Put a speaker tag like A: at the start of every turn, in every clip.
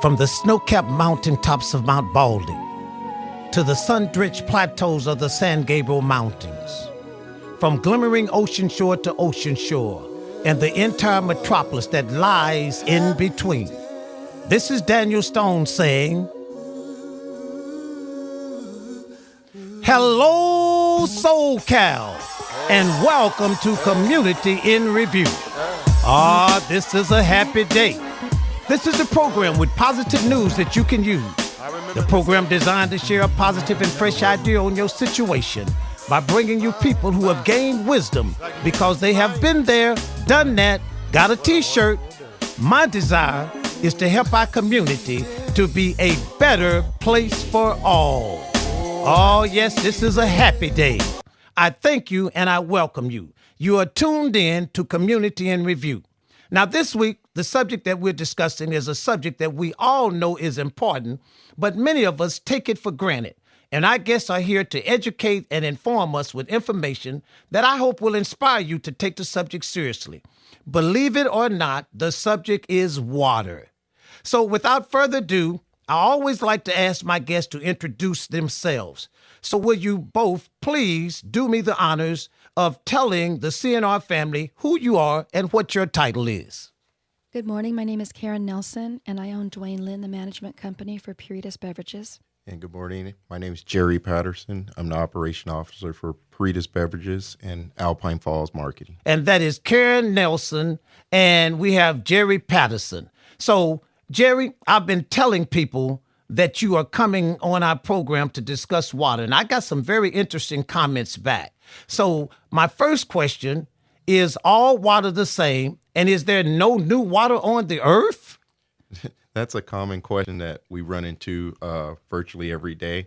A: From the snow-capped mountaintops of Mount Baldy to the sun-drenched plateaus of the San Gabriel Mountains, from glimmering ocean shore to ocean shore, and the entire metropolis that lies in between. This is Daniel Stone saying, hello, SoCal, and welcome to Community in Review. This is a happy day. This is the program with positive news that you can use. The program designed to share a positive and fresh idea on your situation by bringing you people who have gained wisdom because they have been there, done that, got a t-shirt. My desire is to help our community to be a better place for all. Oh, yes, this is a happy day. I thank you and I welcome you. You are tuned in to Community in Review. Now, this week, the subject that we're discussing is a subject that we all know is important, but many of us take it for granted. And our guests are here to educate and inform us with information that I hope will inspire you to take the subject seriously. Believe it or not, the subject is water. So without further ado, I always like to ask my guests to introduce themselves. So will you both please do me the honors of telling the CNR family who you are and what your title is?
B: Good morning. My name is Karen Nelson, and I own Dwayne, Lynn, the management company for Puritas Beverages.
C: And good morning. My name is Jerry Patterson. I'm the operation officer for Puritas Beverages and Alpine Falls Marketing.
A: And that is Karen Nelson, and we have Jerry Patterson. So, Jerry, I've been telling people that you are coming on our program to discuss water, and I got some very interesting comments back. So, my first question is all water the same, and is there no new water on the earth?
C: That's a common question that we run into virtually every day.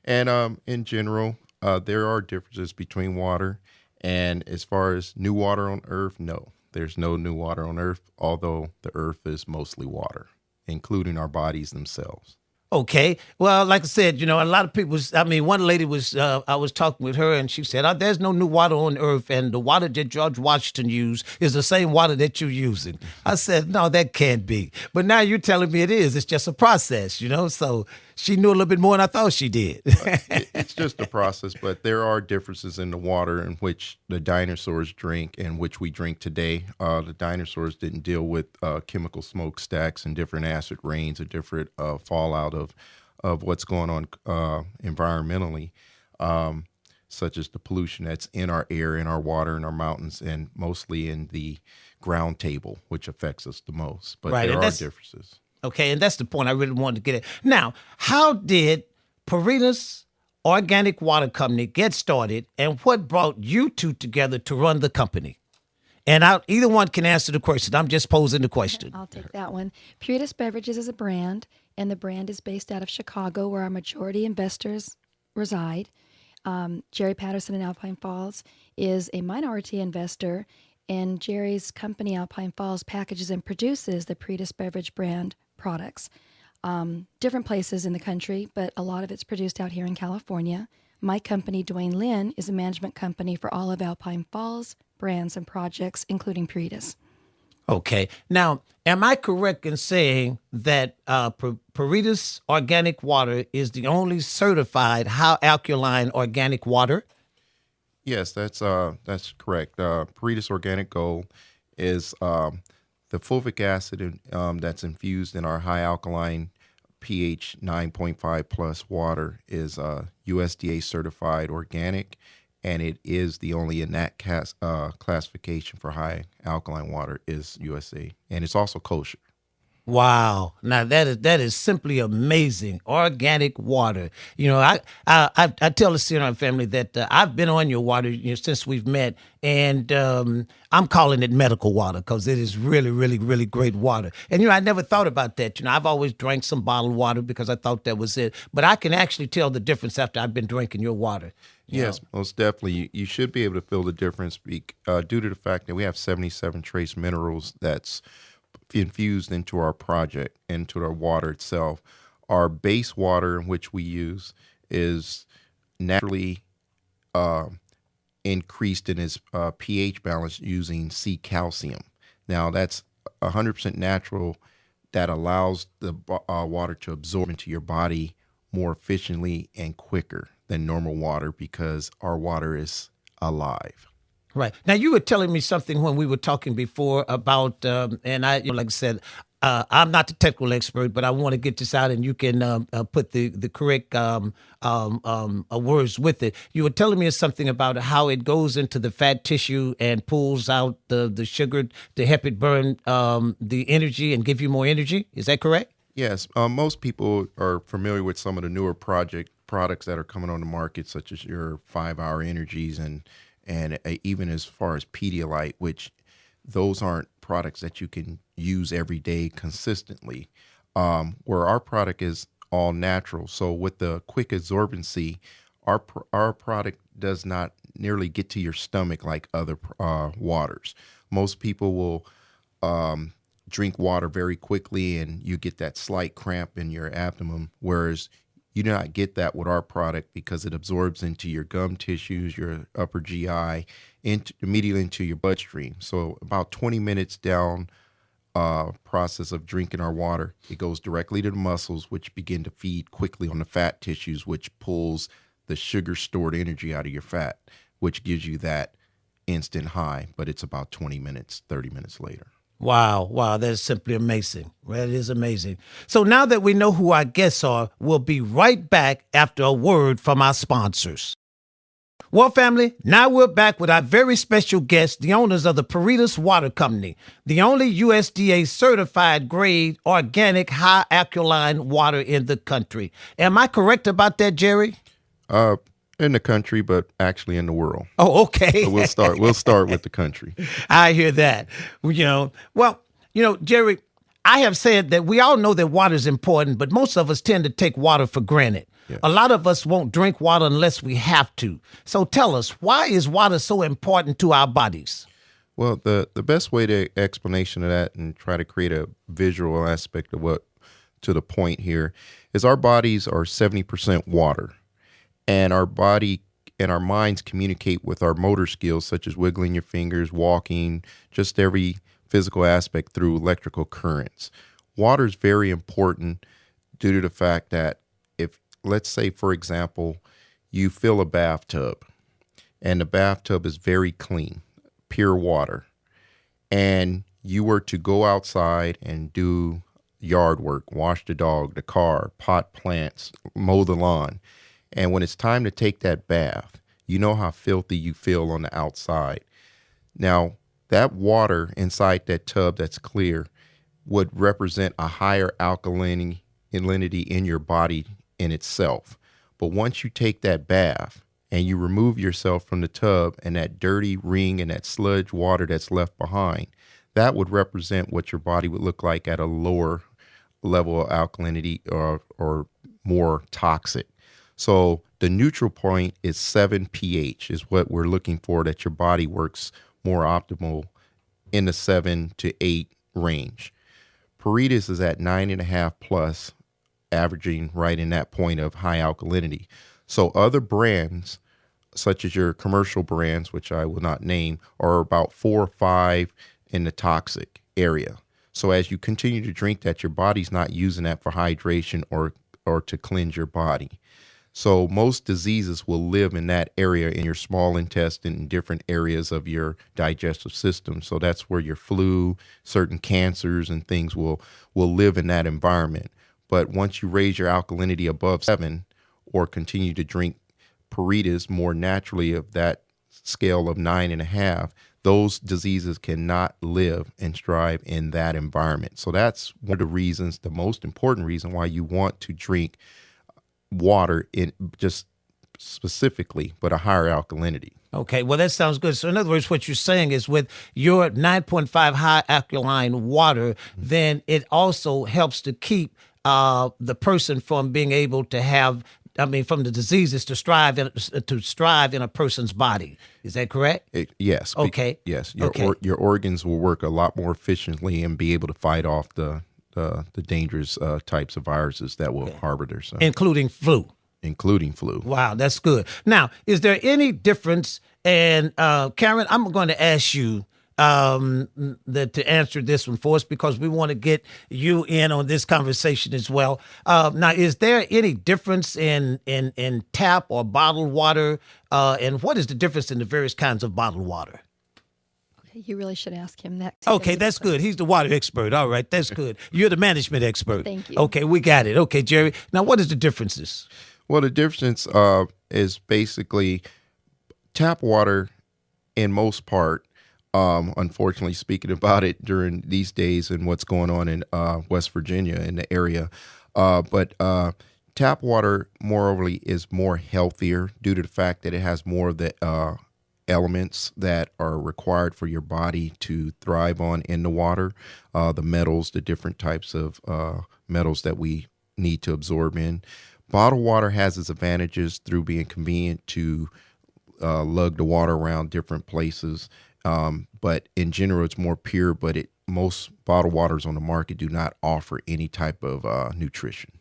C: And in general, there are differences between water. And as far as new water on earth, no, there's no new water on earth, although the earth is mostly water, including our bodies themselves.
A: Okay. Well, like I said, a lot of people, one lady was, I was talking with her and she said, there's no new water on earth and the water that George Washington used is the same water that you're using. I said, no, that can't be. But now you're telling me it is. It's just a process, so she knew a little bit more than I thought she did.
C: It's just a process, but there are differences in the water in which the dinosaurs drink and which we drink today. The dinosaurs didn't deal with chemical smokestacks and different acid rains or different fallout of what's going on environmentally, such as the pollution that's in our air, in our water, in our mountains, and mostly in the ground table, which affects us the most. But
A: right,
C: there are differences.
A: Okay, and that's the point I really wanted to get at. Now, how did Puritas Organic Water Company get started, and what brought you two together to run the company? And either one can answer the question. I'm just posing the question.
B: I'll take that one. Puritas Beverages is a brand, and the brand is based out of Chicago, where our majority investors reside. Jerry Patterson in Alpine Falls is a minority investor, and Jerry's company, Alpine Falls, packages and produces the Puritas Beverage brand products. Different places in the country, but a lot of it's produced out here in California. My company, Dwayne Lynn, is a management company for all of Alpine Falls brands and projects, including Puritas.
A: Okay. Now, am I correct in saying that Puritas Organic Water is the only certified alkaline organic water?
C: Yes, that's correct. Puritas Organic Gold is the fulvic acid that's infused in our high alkaline pH 9.5 plus water is USDA Certified organic, and it is the only in that classification for high alkaline water is USA, and it's also kosher.
A: Wow. Now that is simply amazing. Organic water. I tell the CNR family that I've been on your water since we've met, and I'm calling it medical water because it is really, really, really great water. And, I never thought about that. I've always drank some bottled water because I thought that was it. But I can actually tell the difference after I've been drinking your water.
C: Yes, most definitely. You should be able to feel the difference due to the fact that we have 77 trace minerals that's infused into our project, into our water itself. Our base water, in which we use, is naturally increased in its pH balance using sea calcium. Now, that's 100% natural that allows the water to absorb into your body more efficiently and quicker than normal water because our water is alive.
A: Right. Now, you were telling me something when we were talking before about, and I, like I said, I'm not the technical expert, but I want to get this out, and you can put the correct words with it. You were telling me something about how it goes into the fat tissue and pulls out the sugar to help it burn the energy and give you more energy. Is that correct?
C: Yes. Most people are familiar with some of the newer products that are coming on the market, such as your 5-hour energies and even as far as Pedialyte, which those aren't products that you can use every day consistently, where our product is all natural. So with the quick absorbency, our product does not nearly get to your stomach like other waters. Most people will drink water very quickly and you get that slight cramp in your abdomen, whereas you do not get that with our product because it absorbs into your gum tissues, your upper GI, immediately into your bloodstream. So about 20 minutes down process of drinking our water, it goes directly to the muscles, which begin to feed quickly on the fat tissues, which pulls the sugar stored energy out of your fat, which gives you that instant high, but it's about 20 minutes, 30 minutes later.
A: Wow, that is simply amazing. That is amazing. So now that we know who our guests are, we'll be right back after a word from our sponsors. Well, family, now we're back with our very special guests, the owners of the Puritas Water Company, the only USDA Certified grade organic high alkaline water in the country. Am I correct about that, Jerry?
C: In the country, but actually in the world.
A: Oh, okay.
C: So we'll start with the country.
A: I hear that. Jerry, I have said that we all know that water is important, but most of us tend to take water for granted.
C: Yeah.
A: A lot of us won't drink water unless we have to. So tell us, why is water so important to our bodies?
C: Well, the best way to explanation of that and try to create a visual aspect of what to the point here is our bodies are 70% water. And our body and our minds communicate with our motor skills, such as wiggling your fingers, walking, just every physical aspect through electrical currents. Water is very important due to the fact that if, let's say, for example, you fill a bathtub and the bathtub is very clean, pure water, and you were to go outside and do yard work, wash the dog, the car, pot plants, mow the lawn, and when it's time to take that bath, you know how filthy you feel on the outside. Now, that water inside that tub that's clear would represent a higher alkalinity in your body in itself. But once you take that bath and you remove yourself from the tub and that dirty ring and that sludge water that's left behind, that would represent what your body would look like at a lower level of alkalinity or more toxic. So the neutral point is 7 pH is what we're looking for, that your body works more optimal in the 7 to 8 range. Puritas is at 9.5 plus, averaging right in that point of high alkalinity. So other brands, such as your commercial brands, which I will not name, are about 4 or 5 in the toxic area. So as you continue to drink that, your body's not using that for hydration or to cleanse your body. So most diseases will live in that area in your small intestine and different areas of your digestive system. So that's where your flu, certain cancers and things will live in that environment. But once you raise your alkalinity above 7 or continue to drink Puritas more naturally of that scale of 9.5, those diseases cannot live and strive in that environment. So that's one of the reasons, the most important reason why you want to drink water in just specifically, but a higher alkalinity.
A: Okay, well, that sounds good. So in other words, what you're saying is with your 9.5 high alkaline water, then it also helps to keep the person from being able to have, from the diseases to strive in a person's body. Is that correct?
C: Yes.
A: Okay.
C: Yes.
A: Okay.
C: Your organs will work a lot more efficiently and be able to fight off the dangerous types of viruses that will harbor themselves.
A: Including flu.
C: Wow,
A: that's good. Now, is there any difference? And Karen, I'm going to ask you, to answer this one for us because we want to get you in on this conversation as well. Now, is there any difference in tap or bottled water, and what is the difference in the various kinds of bottled water?
B: Okay, you really should ask him that.
A: Okay, that's good. He's the water expert. All right, that's good. You're the management expert.
B: Thank you.
A: Okay, we got it. Okay, Jerry. Now, what is the differences?
C: Well, the difference is basically tap water, in most part. Unfortunately, speaking about it during these days and what's going on in West Virginia in the area, but tap water, moreover, is more healthier due to the fact that it has more of the elements that are required for your body to thrive on in the water, the metals, the different types of metals that we need to absorb in. Bottled water has its advantages through being convenient to lug the water around different places. But in general, it's more pure, but most bottled waters on the market do not offer any type of nutrition.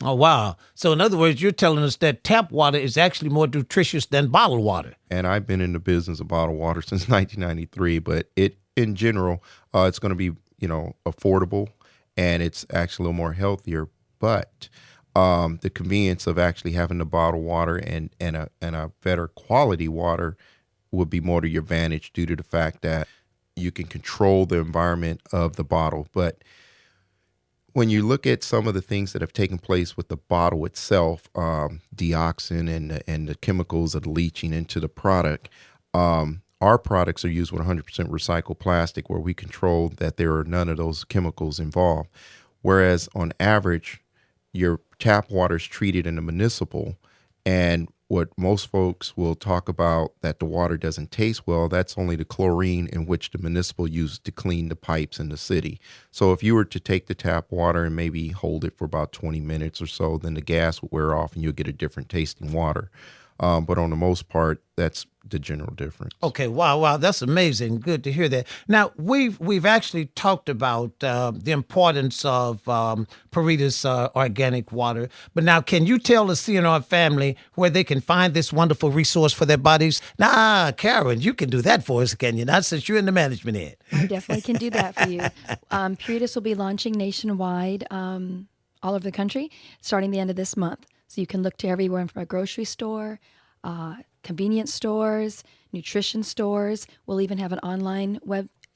A: Oh, wow. So in other words, you're telling us that tap water is actually more nutritious than bottled water.
C: And I've been in the business of bottled water since 1993, but in general, it's going to be, affordable, and it's actually a little more healthier. But the convenience of actually having the bottled water and a better quality water would be more to your advantage due to the fact that you can control the environment of the bottle. But when you look at some of the things that have taken place with the bottle itself, dioxin and the chemicals of leaching into the product, our products are used with 100% recycled plastic, where we control that there are none of those chemicals involved. Whereas on average, your tap water is treated in a municipal, and what most folks will talk about that the water doesn't taste well, that's only the chlorine in which the municipal used to clean the pipes in the city. So if you were to take the tap water and maybe hold it for about 20 minutes or so, then the gas would wear off and you'll get a different tasting water. But on the most part, that's the general difference.
A: Okay, wow, that's amazing. Good to hear that. Now, we've actually talked about the importance of Puritas Organic Water, but now can you tell the CNR family where they can find this wonderful resource for their bodies? Nah, Karen, you can do that for us, can you not, since you're in the management end?
B: I definitely can do that for you. Puritas will be launching nationwide, all over the country, starting the end of this month. So you can look to everywhere from a grocery store, convenience stores, nutrition stores. We'll even have an online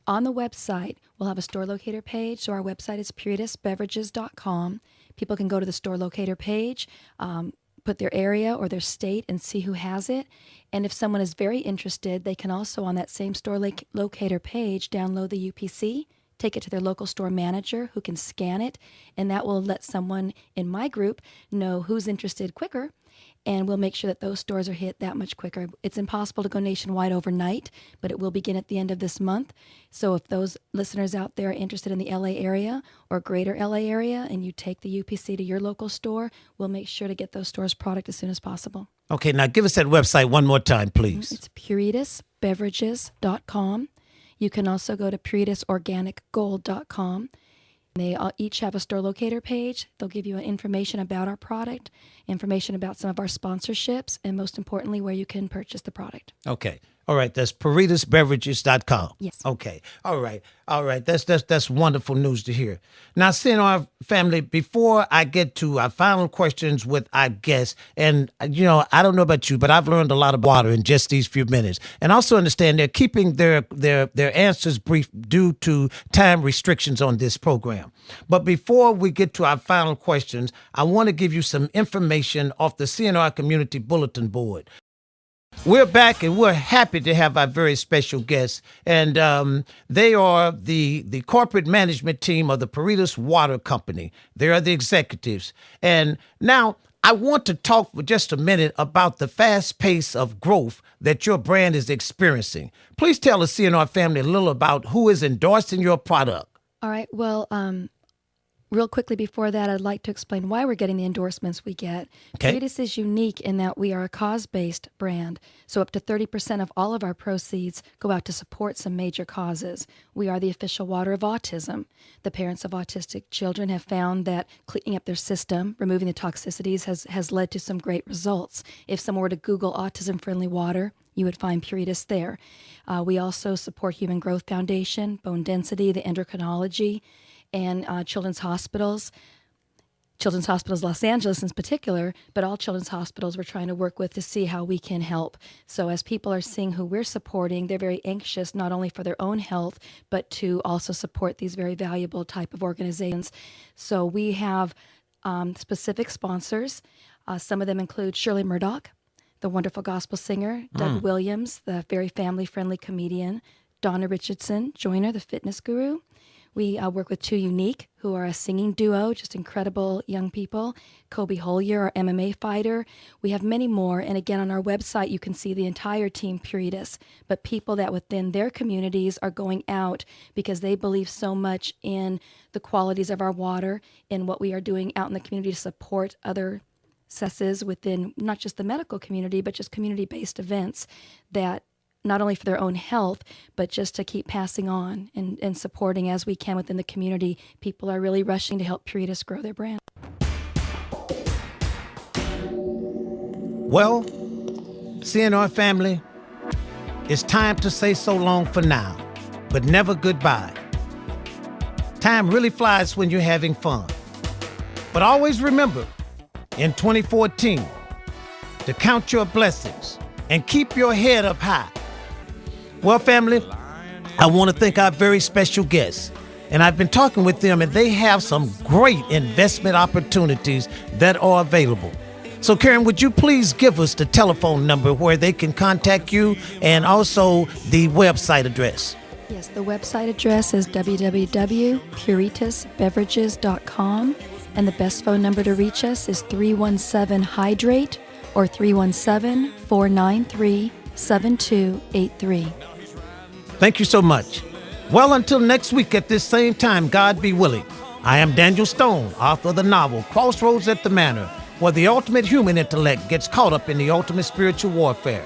B: on the website. We'll have a store locator page. So our website is puritasbeverages.com. People can go to the store locator page, put their area or their state and see who has it. And if someone is very interested, they can also on that same store locator page download the UPC, take it to their local store manager who can scan it, and that will let someone in my group know who's interested quicker, and we'll make sure that those stores are hit that much quicker. It's impossible to go nationwide overnight, but it will begin at the end of this month. So if those listeners out there are interested in the LA area or greater LA area and you take the UPC to your local store, we'll make sure to get those stores product as soon as possible.
A: Okay, now give us that website one more time, please.
B: It's puritasbeverages.com. You can also go to puritasorganicgold.com. They each have a store locator page. They'll give you information about our product, information about some of our sponsorships, and most importantly, where you can purchase the product.
A: Okay. All right. That's puritasbeverages.com.
B: Yes.
A: Okay. All right. That's wonderful news to hear. Now, CNR family, before I get to our final questions with our guests, and, I don't know about you, but I've learned a lot of water in just these few minutes. And also understand they're keeping their answers brief due to time restrictions on this program. But before we get to our final questions, I want to give you some information off the CNR Community Bulletin Board. We're back, and we're happy to have our very special guests, and they are the corporate management team of the Puritas Water Company. They are the executives. And now I want to talk for just a minute about the fast pace of growth that your brand is experiencing. Please tell the CNR family a little about who is endorsing your product.
B: All right. Well, real quickly before that, I'd like to explain why we're getting the endorsements we get.
A: Okay.
B: Puritas is unique in that we are a cause-based brand, so up to 30% of all of our proceeds go out to support some major causes. We are the official water of autism. The parents of autistic children have found that cleaning up their system, removing the toxicities, has led to some great results. If someone were to Google autism-friendly water, you would find Puritas there. We also support Human Growth Foundation, Bone Density, the endocrinology, and Children's Hospitals Los Angeles in particular, but all children's hospitals we're trying to work with to see how we can help. So as people are seeing who we're supporting, they're very anxious not only for their own health, but to also support these very valuable type of organizations. So we have specific sponsors. Some of them include Shirley Murdoch, the wonderful gospel singer, Doug Williams, the very family-friendly comedian, Donna Richardson, Joyner, the fitness guru. We work with Two Unique, who are a singing duo, just incredible young people. Kobe Holyer, our MMA fighter. We have many more. And again, on our website, you can see the entire team Puritas, but people that within their communities are going out because they believe so much in the qualities of our water and what we are doing out in the community to support other successes within not just the medical community, but just community-based events that not only for their own health, but just to keep passing on and supporting as we can within the community. People are really rushing to help Puritas grow their brand.
A: Well, CNR family, it's time to say so long for now, but never goodbye. Time really flies when you're having fun. But always remember, in 2014, to count your blessings and keep your head up high. Well, family, I want to thank our very special guests. And I've been talking with them, and they have some great investment opportunities that are available. So, Karen, would you please give us the telephone number where they can contact you and also the website address?
B: Yes, the website address is www.puritasbeverages.com. And the best phone number to reach us is 317-HYDRATE or 317-493-7283.
A: Thank you so much. Well, until next week at this same time, God be willing. I am Daniel Stone, author of the novel Crossroads at the Manor, where the ultimate human intellect gets caught up in the ultimate spiritual warfare.